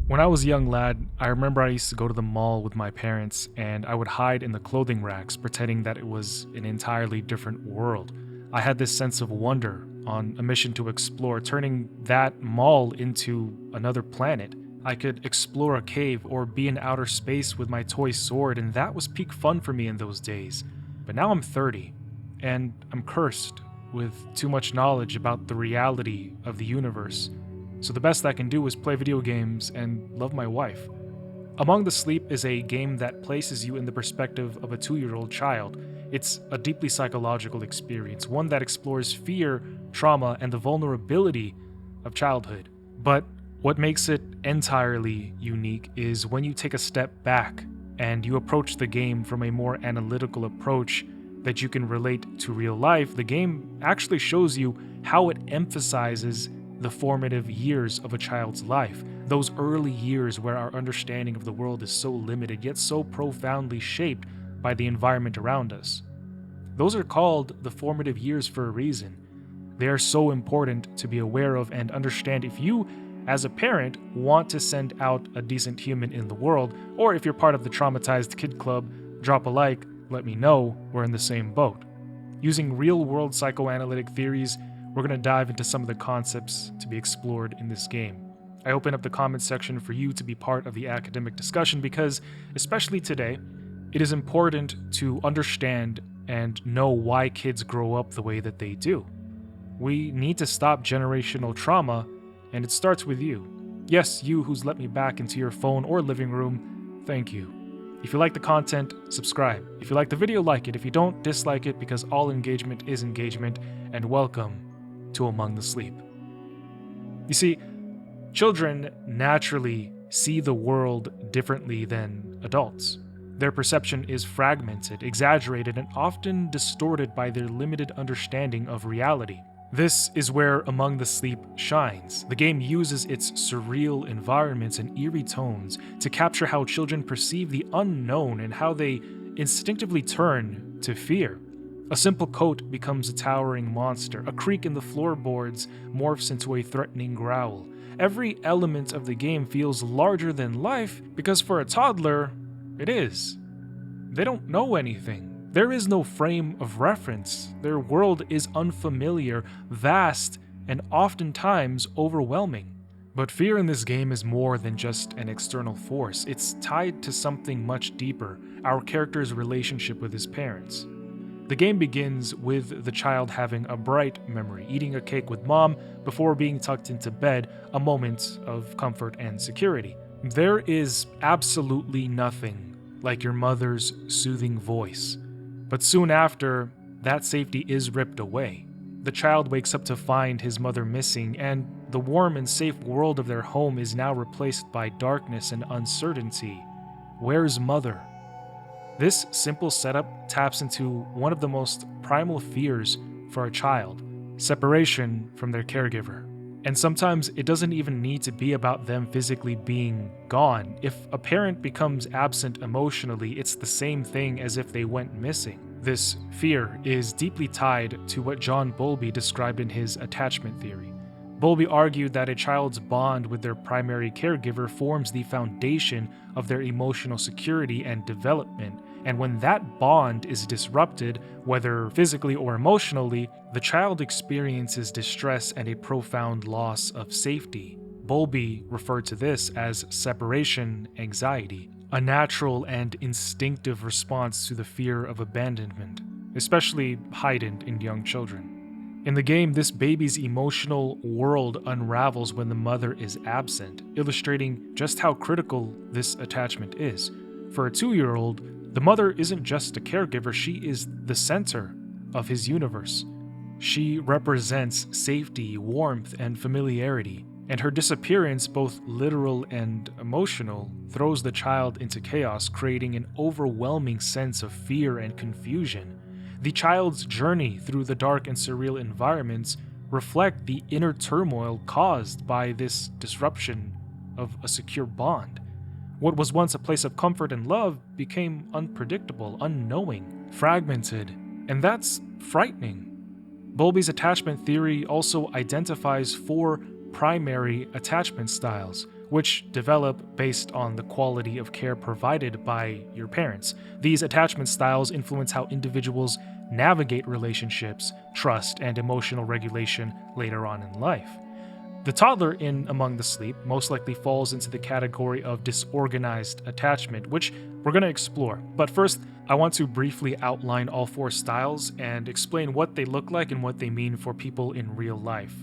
When I was a young lad, I remember I used to go to the mall with my parents and I would hide in the clothing racks pretending that it was an entirely different world. I had this sense of wonder on a mission to explore, turning that mall into another planet. I could explore a cave or be in outer space with my toy sword, and that was peak fun for me in those days. But now I'm 30, and I'm cursed with too much knowledge about the reality of the universe. So the best I can do is play video games and love my wife. Among the Sleep is a game that places you in the perspective of a 2-year-old child. It's a deeply psychological experience, one that explores fear, trauma, and the vulnerability of childhood. But what makes it entirely unique is when you take a step back and you approach the game from a more analytical approach that you can relate to real life. The game actually shows you how it emphasizes the formative years of a child's life, those early years where our understanding of the world is so limited yet so profoundly shaped by the environment around us. Those are called the formative years for a reason. They are so important to be aware of and understand if you, as a parent, want to send out a decent human in the world, or if you're part of the Traumatized Kid Club, drop a like, let me know we're in the same boat. Using real-world psychoanalytic theories, we're going to dive into some of the concepts to be explored in this game. I open up the comments section for you to be part of the academic discussion because, especially today, it is important to understand and know why kids grow up the way that they do. We need to stop generational trauma, and it starts with you. Yes, you who's let me back into your phone or living room, thank you. If you like the content, subscribe. If you like the video, like it. If you don't, dislike it, because all engagement is engagement, and welcome to Among the Sleep. You see, children naturally see the world differently than adults. Their perception is fragmented, exaggerated, and often distorted by their limited understanding of reality. This is where Among the Sleep shines. The game uses its surreal environments and eerie tones to capture how children perceive the unknown and how they instinctively turn to fear. A simple coat becomes a towering monster. A creak in the floorboards morphs into a threatening growl. Every element of the game feels larger than life because for a toddler, it is. They don't know anything. There is no frame of reference. Their world is unfamiliar, vast, and oftentimes overwhelming. But fear in this game is more than just an external force. It's tied to something much deeper, our character's relationship with his parents. The game begins with the child having a bright memory, eating a cake with mom before being tucked into bed, a moment of comfort and security. There is absolutely nothing like your mother's soothing voice. But soon after, that safety is ripped away. The child wakes up to find his mother missing, and the warm and safe world of their home is now replaced by darkness and uncertainty. Where's mother? This simple setup taps into one of the most primal fears for a child: separation from their caregiver. And sometimes it doesn't even need to be about them physically being gone. If a parent becomes absent emotionally, it's the same thing as if they went missing. This fear is deeply tied to what John Bowlby described in his attachment theory. Bowlby argued that a child's bond with their primary caregiver forms the foundation of their emotional security and development, and when that bond is disrupted, whether physically or emotionally, the child experiences distress and a profound loss of safety. Bowlby referred to this as separation anxiety, a natural and instinctive response to the fear of abandonment, especially heightened in young children. In the game, this baby's emotional world unravels when the mother is absent, illustrating just how critical this attachment is. For a 2-year-old, the mother isn't just a caregiver, she is the center of his universe. She represents safety, warmth, and familiarity, and her disappearance, both literal and emotional, throws the child into chaos, creating an overwhelming sense of fear and confusion. The child's journey through the dark and surreal environments reflect the inner turmoil caused by this disruption of a secure bond. What was once a place of comfort and love became unpredictable, unknowing, fragmented, and that's frightening. Bowlby's attachment theory also identifies 4 primary attachment styles: which develop based on the quality of care provided by your parents. These attachment styles influence how individuals navigate relationships, trust, and emotional regulation later on in life. The toddler in Among the Sleep most likely falls into the category of disorganized attachment, which we're going to explore. But first, I want to briefly outline all four styles and explain what they look like and what they mean for people in real life.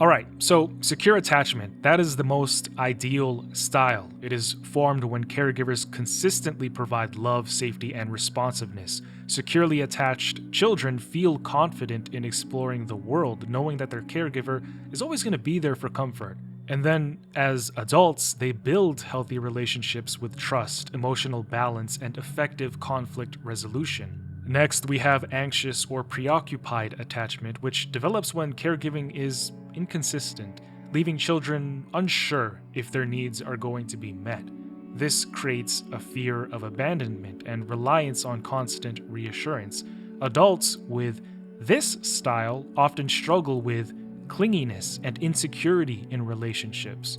Alright, so secure attachment, that is the most ideal style. It is formed when caregivers consistently provide love, safety, and responsiveness. Securely attached children feel confident in exploring the world, knowing that their caregiver is always going to be there for comfort. And then, as adults, they build healthy relationships with trust, emotional balance, and effective conflict resolution. Next, we have anxious or preoccupied attachment, which develops when caregiving is inconsistent, leaving children unsure if their needs are going to be met. This creates a fear of abandonment and reliance on constant reassurance. Adults with this style often struggle with clinginess and insecurity in relationships.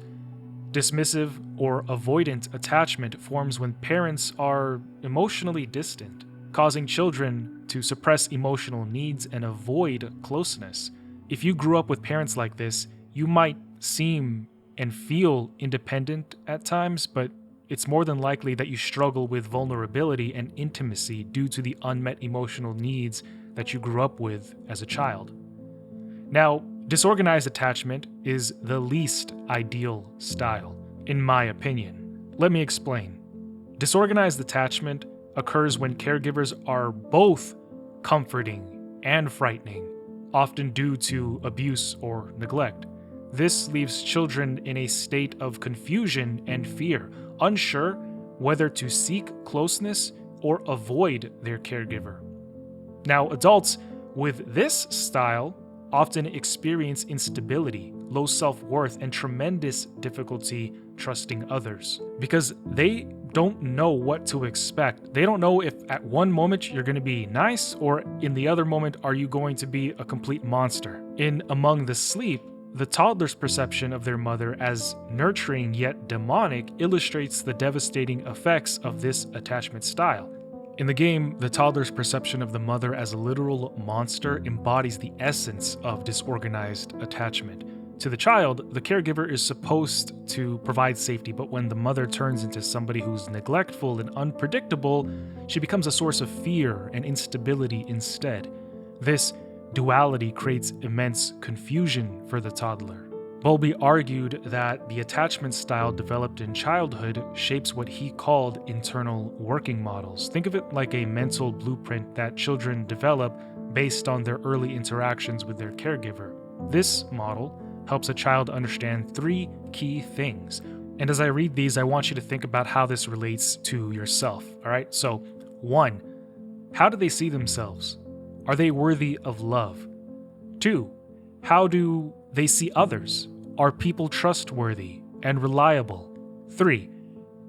Dismissive or avoidant attachment forms when parents are emotionally distant, causing children to suppress emotional needs and avoid closeness. If you grew up with parents like this, you might seem and feel independent at times, but it's more than likely that you struggle with vulnerability and intimacy due to the unmet emotional needs that you grew up with as a child. Now, disorganized attachment is the least ideal style, in my opinion. Let me explain. Disorganized attachment occurs when caregivers are both comforting and frightening, often due to abuse or neglect. This leaves children in a state of confusion and fear, unsure whether to seek closeness or avoid their caregiver. Now, adults with this style often experience instability, low self-worth, and tremendous difficulty trusting others because they don't know what to expect. They don't know if at one moment you're going to be nice or in the other moment are you going to be a complete monster. In Among the Sleep, the toddler's perception of their mother as nurturing yet demonic illustrates the devastating effects of this attachment style. In the game, the toddler's perception of the mother as a literal monster embodies the essence of disorganized attachment. To the child, the caregiver is supposed to provide safety, but when the mother turns into somebody who's neglectful and unpredictable, she becomes a source of fear and instability instead. This duality creates immense confusion for the toddler. Bowlby argued that the attachment style developed in childhood shapes what he called internal working models. Think of it like a mental blueprint that children develop based on their early interactions with their caregiver. This model helps a child understand three key things. And as I read these, I want you to think about how this relates to yourself. All right, so 1, how do they see themselves? Are they worthy of love? 2, how do they see others? Are people trustworthy and reliable? 3,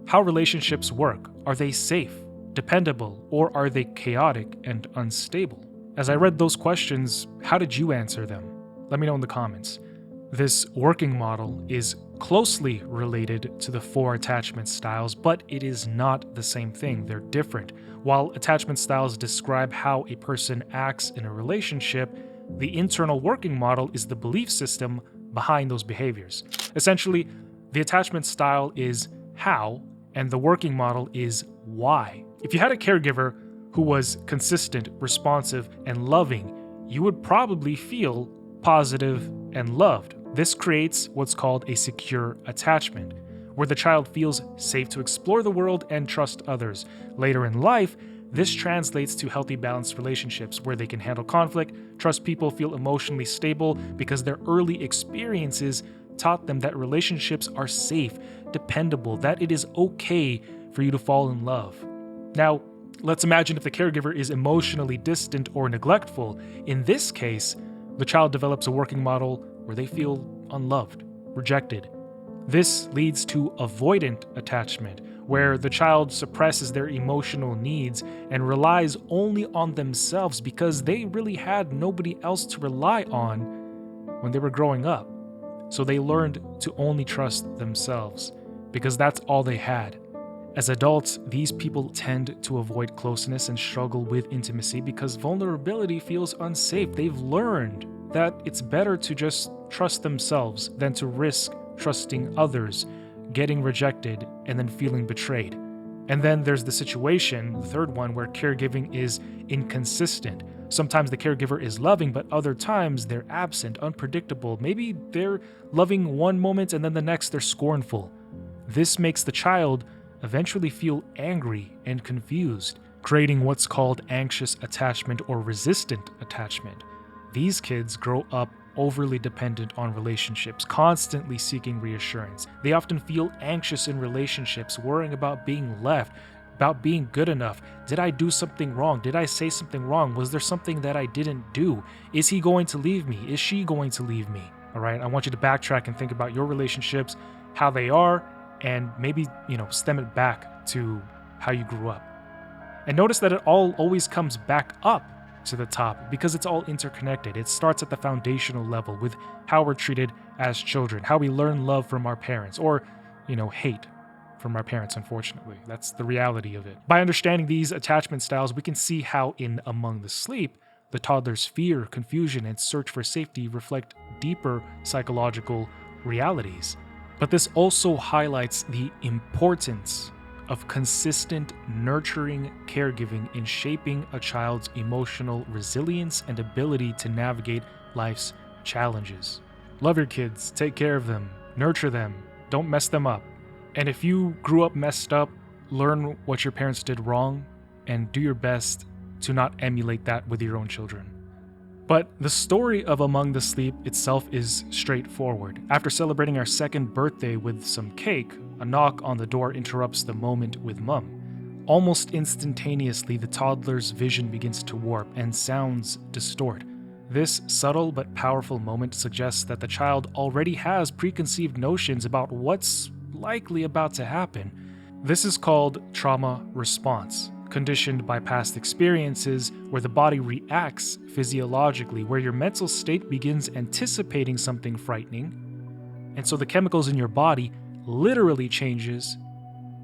how relationships work? Are they safe, dependable, or are they chaotic and unstable? As I read those questions, how did you answer them? Let me know in the comments. This working model is closely related to the 4 attachment styles, but it is not the same thing. They're different. While attachment styles describe how a person acts in a relationship, the internal working model is the belief system behind those behaviors. Essentially, the attachment style is how, and the working model is why. If you had a caregiver who was consistent, responsive, and loving, you would probably feel positive and loved. This creates what's called a secure attachment, where the child feels safe to explore the world and trust others. Later in life, this translates to healthy, balanced relationships where they can handle conflict, trust people, feel emotionally stable because their early experiences taught them that relationships are safe, dependable, that it is okay for you to fall in love. Now, let's imagine if the caregiver is emotionally distant or neglectful. In this case, the child develops a working model where they feel unloved, rejected. This leads to avoidant attachment, where the child suppresses their emotional needs and relies only on themselves because they really had nobody else to rely on when they were growing up. so they learned to only trust themselves, because that's all they had. As adults, these people tend to avoid closeness and struggle with intimacy because vulnerability feels unsafe. They've learned that it's better to just trust themselves than to risk trusting others, getting rejected, and then feeling betrayed. And then there's the situation, the third one, where caregiving is inconsistent. Sometimes the caregiver is loving, but other times they're absent, unpredictable. Maybe they're loving one moment and then the next they're scornful. This makes the child eventually feel angry and confused, creating what's called anxious attachment or resistant attachment. These kids grow up overly dependent on relationships, constantly seeking reassurance. They often feel anxious in relationships, worrying about being left, about being good enough. Did I do something wrong? Did I say something wrong? Was there something that I didn't do? Is he going to leave me? Is she going to leave me? All right, I want you to backtrack and think about your relationships, how they are, and maybe, stem it back to how you grew up. And notice that it all always comes back up to the top because it's all interconnected. It starts at the foundational level with how we're treated as children, how we learn love from our parents, or, hate from our parents, unfortunately. That's the reality of it. By understanding these attachment styles, we can see how in Among the Sleep, the toddler's fear, confusion, and search for safety reflect deeper psychological realities. But this also highlights the importance of consistent, nurturing caregiving in shaping a child's emotional resilience and ability to navigate life's challenges. Love your kids, take care of them, nurture them, don't mess them up. And if you grew up messed up, learn what your parents did wrong and do your best to not emulate that with your own children. But the story of Among the Sleep itself is straightforward. After celebrating our second birthday with some cake, a knock on the door interrupts the moment with Mum. Almost instantaneously, the toddler's vision begins to warp and sounds distort. This subtle but powerful moment suggests that the child already has preconceived notions about what's likely about to happen. This is called trauma response, conditioned by past experiences where the body reacts physiologically, where your mental state begins anticipating something frightening, and so the chemicals in your body literally changes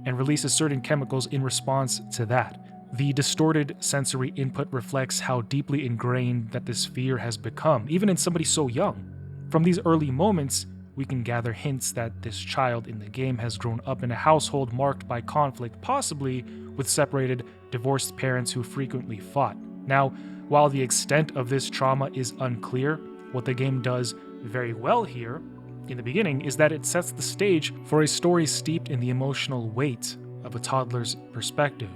and releases certain chemicals in response to that. The distorted sensory input reflects how deeply ingrained that this fear has become, even in somebody so young. From these early moments, we can gather hints that this child in the game has grown up in a household marked by conflict, possibly with separated, divorced parents who frequently fought. Now, while the extent of this trauma is unclear, what the game does very well here in the beginning is that it sets the stage for a story steeped in the emotional weight of a toddler's perspective.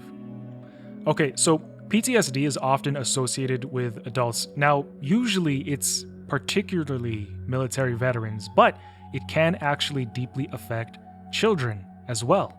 Okay, so PTSD is often associated with adults. Now, usually it's particularly military veterans, but it can actually deeply affect children as well.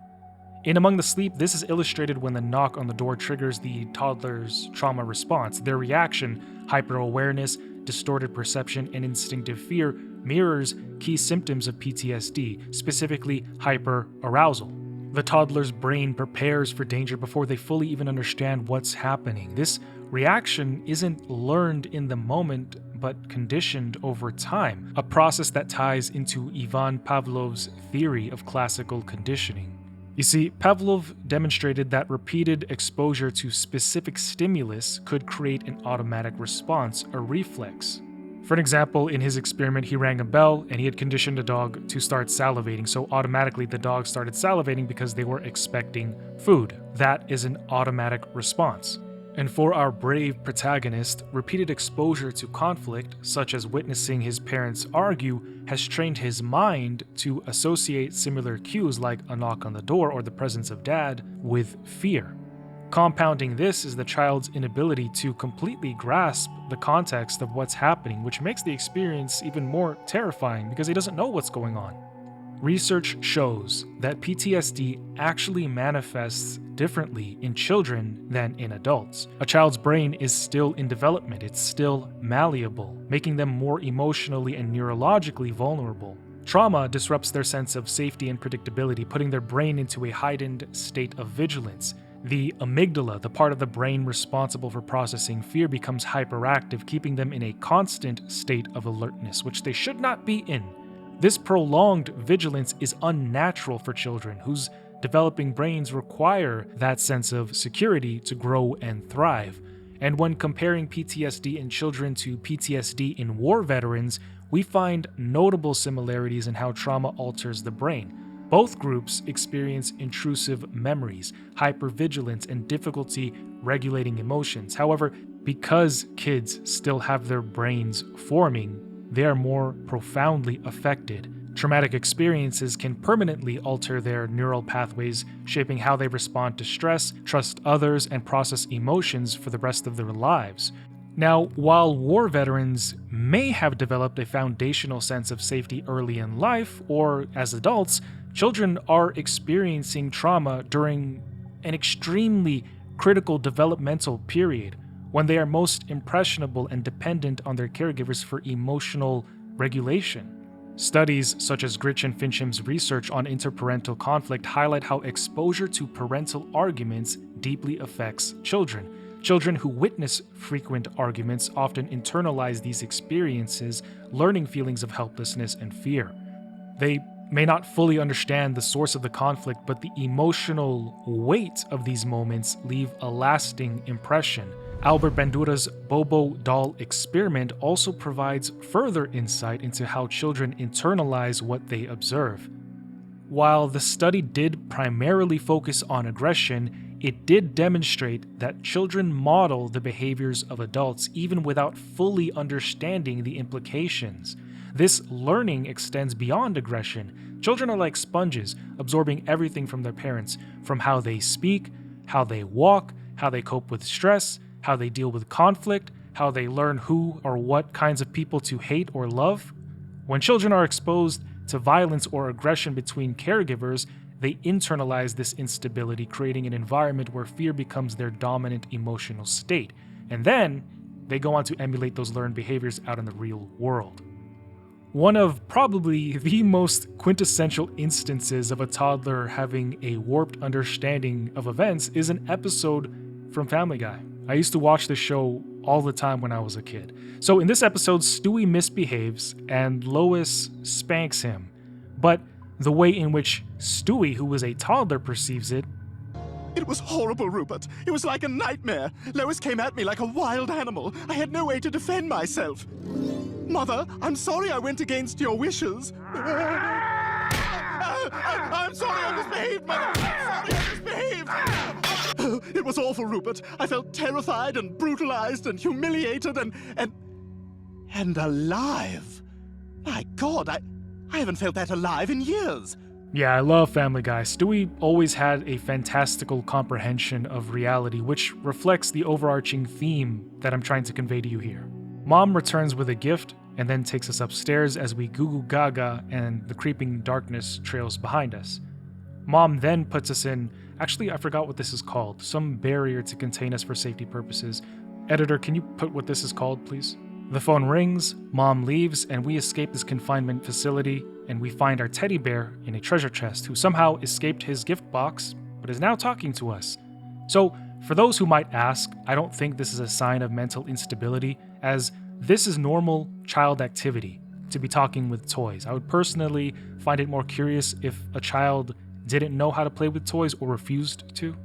In Among the Sleep, this is illustrated when the knock on the door triggers the toddler's trauma response. Their reaction, hyper-awareness, distorted perception, and instinctive fear mirrors key symptoms of PTSD, specifically hyper-arousal. The toddler's brain prepares for danger before they fully even understand what's happening. This reaction isn't learned in the moment, but conditioned over time, a process that ties into Ivan Pavlov's theory of classical conditioning. You see, Pavlov demonstrated that repeated exposure to specific stimulus could create an automatic response, a reflex. For an example, in his experiment, he rang a bell and he had conditioned a dog to start salivating, so automatically the dog started salivating because they were expecting food. That is an automatic response. And for our brave protagonist, repeated exposure to conflict, such as witnessing his parents argue, has trained his mind to associate similar cues like a knock on the door or the presence of dad with fear. Compounding this is the child's inability to completely grasp the context of what's happening, which makes the experience even more terrifying because he doesn't know what's going on. Research shows that PTSD actually manifests differently in children than in adults. A child's brain is still in development, it's still malleable, making them more emotionally and neurologically vulnerable. Trauma disrupts their sense of safety and predictability, putting their brain into a heightened state of vigilance. The amygdala, the part of the brain responsible for processing fear, becomes hyperactive, keeping them in a constant state of alertness, which they should not be in. This prolonged vigilance is unnatural for children whose developing brains require that sense of security to grow and thrive. And when comparing PTSD in children to PTSD in war veterans, we find notable similarities in how trauma alters the brain. Both groups experience intrusive memories, hypervigilance, and difficulty regulating emotions. However, because kids still have their brains forming, they are more profoundly affected. Traumatic experiences can permanently alter their neural pathways, shaping how they respond to stress, trust others, and process emotions for the rest of their lives. Now, while war veterans may have developed a foundational sense of safety early in life or as adults, children are experiencing trauma during an extremely critical developmental period when they are most impressionable and dependent on their caregivers for emotional regulation. Studies such as Gritch and Fincham's research on interparental conflict highlight how exposure to parental arguments deeply affects children. Children who witness frequent arguments often internalize these experiences, learning feelings of helplessness and fear. They may not fully understand the source of the conflict, but the emotional weight of these moments leave a lasting impression. Albert Bandura's Bobo doll experiment also provides further insight into how children internalize what they observe. While the study did primarily focus on aggression, it did demonstrate that children model the behaviors of adults even without fully understanding the implications. This learning extends beyond aggression. Children are like sponges, absorbing everything from their parents, from how they speak, how they walk, how they cope with stress, how they deal with conflict, how they learn who or what kinds of people to hate or love. When children are exposed to violence or aggression between caregivers, they internalize this instability, creating an environment where fear becomes their dominant emotional state. And then they go on to emulate those learned behaviors out in the real world. One of probably the most quintessential instances of a toddler having a warped understanding of events is an episode from Family Guy. I used to watch this show all the time when I was a kid. So in this episode, Stewie misbehaves and Lois spanks him. But the way in which Stewie, who was a toddler, perceives it, "It was horrible, Rupert. It was like a nightmare. Lois came at me like a wild animal. I had no way to defend myself. Mother, I'm sorry I went against your wishes. I'm sorry I misbehaved, Mother. I'm sorry I misbehaved. It was awful, Rupert. I felt terrified and brutalized and humiliated and alive. My God, I haven't felt that alive in years." Yeah, I love Family Guy. Stewie always had a fantastical comprehension of reality, which reflects the overarching theme that I'm trying to convey to you here. Mom returns with a gift and then takes us upstairs as we goo goo gaga and the creeping darkness trails behind us. Mom then puts us in, actually I forgot what this is called, some barrier to contain us for safety purposes. Editor, can you put what this is called, please? The phone rings, Mom leaves, and we escape this confinement facility, and we find our teddy bear in a treasure chest who somehow escaped his gift box, but is now talking to us. So, for those who might ask, I don't think this is a sign of mental instability, as this is normal child activity, to be talking with toys. I would personally find it more curious if a child didn't know how to play with toys or refused to.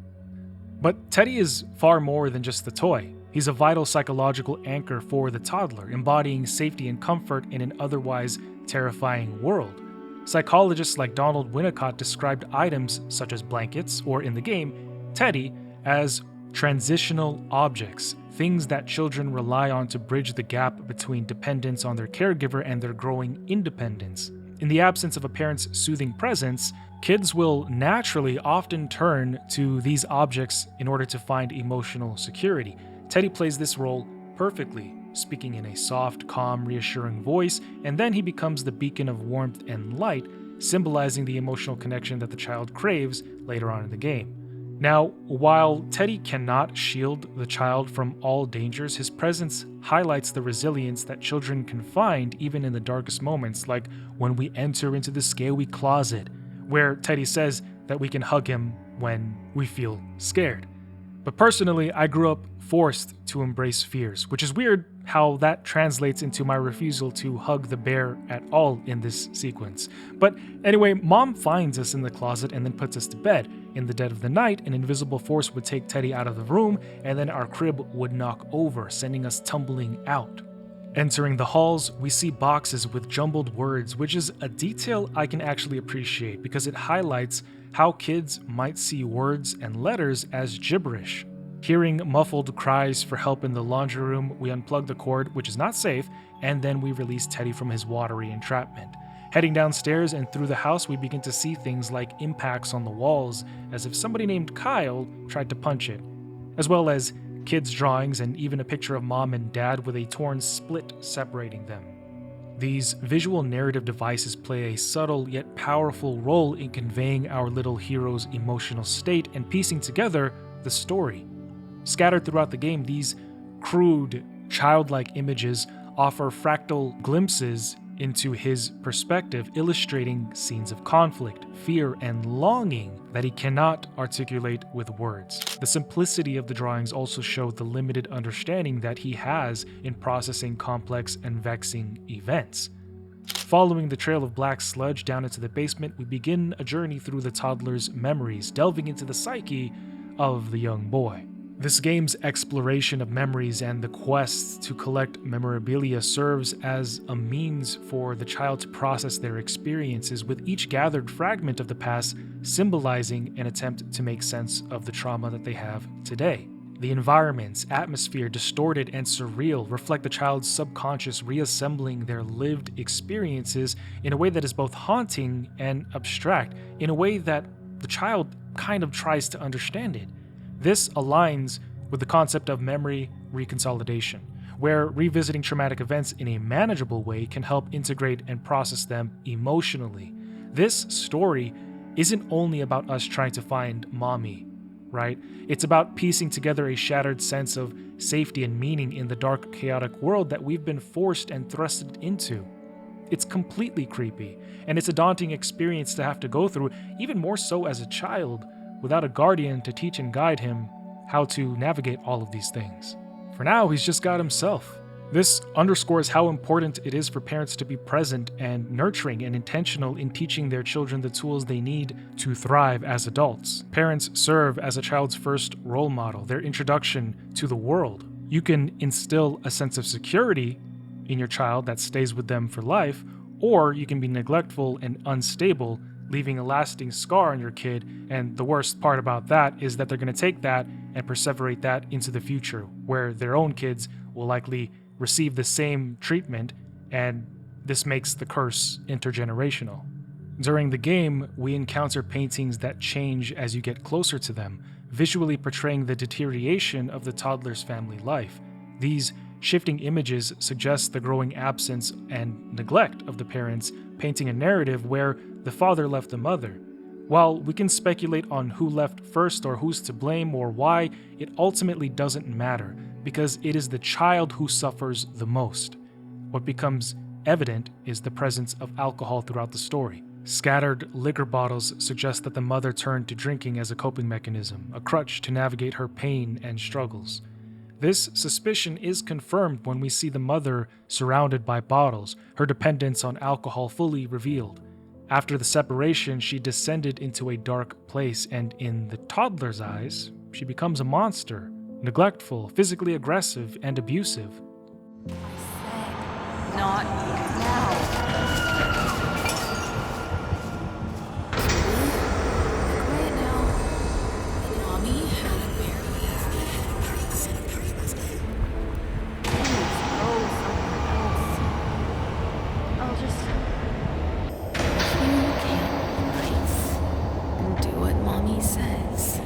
But Teddy is far more than just the toy. He's a vital psychological anchor for the toddler, embodying safety and comfort in an otherwise terrifying world. Psychologists like Donald Winnicott described items such as blankets, or in the game, Teddy, as transitional objects, things that children rely on to bridge the gap between dependence on their caregiver and their growing independence. In the absence of a parent's soothing presence, kids will naturally often turn to these objects in order to find emotional security. Teddy plays this role perfectly, speaking in a soft, calm, reassuring voice, and then he becomes the beacon of warmth and light, symbolizing the emotional connection that the child craves later on in the game. Now, while Teddy cannot shield the child from all dangers, his presence highlights the resilience that children can find even in the darkest moments, like when we enter into the scary closet, where Teddy says that we can hug him when we feel scared. But personally, I grew up forced to embrace fears, which is weird how that translates into my refusal to hug the bear at all in this sequence. But anyway, Mom finds us in the closet and then puts us to bed. In the dead of the night, an invisible force would take Teddy out of the room, and then our crib would knock over, sending us tumbling out. Entering the halls, we see boxes with jumbled words, which is a detail I can actually appreciate because it highlights how kids might see words and letters as gibberish. Hearing muffled cries for help in the laundry room, we unplug the cord, which is not safe, and then we release Teddy from his watery entrapment. Heading downstairs and through the house, we begin to see things like impacts on the walls, as if somebody named Kyle tried to punch it, as well as kids' drawings and even a picture of Mom and Dad with a torn split separating them. These visual narrative devices play a subtle yet powerful role in conveying our little hero's emotional state and piecing together the story. Scattered throughout the game, these crude, childlike images offer fractal glimpses into his perspective, illustrating scenes of conflict, fear, and longing that he cannot articulate with words. The simplicity of the drawings also show the limited understanding that he has in processing complex and vexing events. Following the trail of black sludge down into the basement, we begin a journey through the toddler's memories, delving into the psyche of the young boy. This game's exploration of memories and the quest to collect memorabilia serves as a means for the child to process their experiences, with each gathered fragment of the past symbolizing an attempt to make sense of the trauma that they have today. The environments, atmosphere, distorted and surreal, reflect the child's subconscious reassembling their lived experiences in a way that is both haunting and abstract, in a way that the child kind of tries to understand it. This aligns with the concept of memory reconsolidation, where revisiting traumatic events in a manageable way can help integrate and process them emotionally. This story isn't only about us trying to find mommy, right? It's about piecing together a shattered sense of safety and meaning in the dark, chaotic world that we've been forced and thrusted into. It's completely creepy, and it's a daunting experience to have to go through, even more so as a child, without a guardian to teach and guide him how to navigate all of these things. For now, he's just got himself. This underscores how important it is for parents to be present and nurturing and intentional in teaching their children the tools they need to thrive as adults. Parents serve as a child's first role model, their introduction to the world. You can instill a sense of security in your child that stays with them for life, or you can be neglectful and unstable, leaving a lasting scar on your kid, and the worst part about that is that they're going to take that and perseverate that into the future, where their own kids will likely receive the same treatment, and this makes the curse intergenerational. During the game, we encounter paintings that change as you get closer to them, visually portraying the deterioration of the toddler's family life. These shifting images suggest the growing absence and neglect of the parents, painting a narrative where the father left the mother. While we can speculate on who left first or who's to blame or why, it ultimately doesn't matter, because it is the child who suffers the most. What becomes evident is the presence of alcohol throughout the story. Scattered liquor bottles suggest that the mother turned to drinking as a coping mechanism, a crutch to navigate her pain and struggles. This suspicion is confirmed when we see the mother surrounded by bottles, her dependence on alcohol fully revealed. After the separation, she descended into a dark place, and in the toddler's eyes, she becomes a monster, neglectful, physically aggressive, and abusive. Not now. Quiet now. Mommy had a bear. Please go somewhere else. I'll just... You can't be nice and do what Mommy says.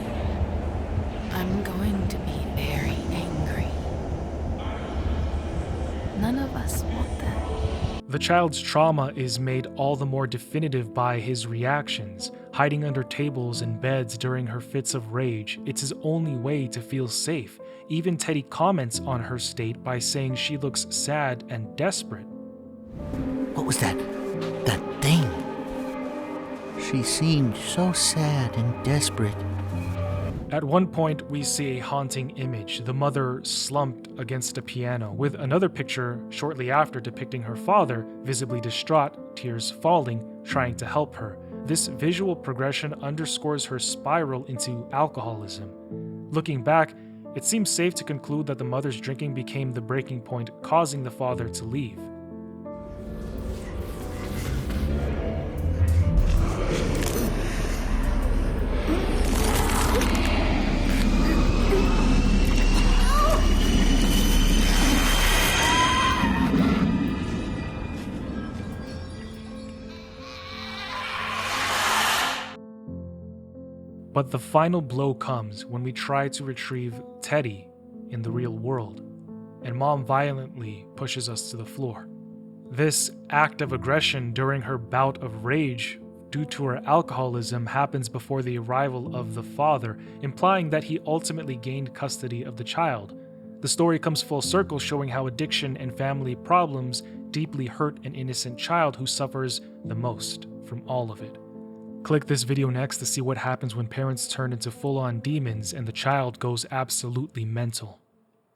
I'm going to be very angry. None of us want that. The child's trauma is made all the more definitive by his reactions. Hiding under tables and beds during her fits of rage, it's his only way to feel safe. Even Teddy comments on her state by saying she looks sad and desperate. What was that? That thing? She seemed so sad and desperate. At one point, we see a haunting image, the mother slumped against a piano, with another picture shortly after depicting her father, visibly distraught, tears falling, trying to help her. This visual progression underscores her spiral into alcoholism. Looking back, it seems safe to conclude that the mother's drinking became the breaking point, causing the father to leave. But the final blow comes when we try to retrieve Teddy in the real world, and Mom violently pushes us to the floor. This act of aggression during her bout of rage due to her alcoholism happens before the arrival of the father, implying that he ultimately gained custody of the child. The story comes full circle, showing how addiction and family problems deeply hurt an innocent child who suffers the most from all of it. Click this video next to see what happens when parents turn into full-on demons and the child goes absolutely mental.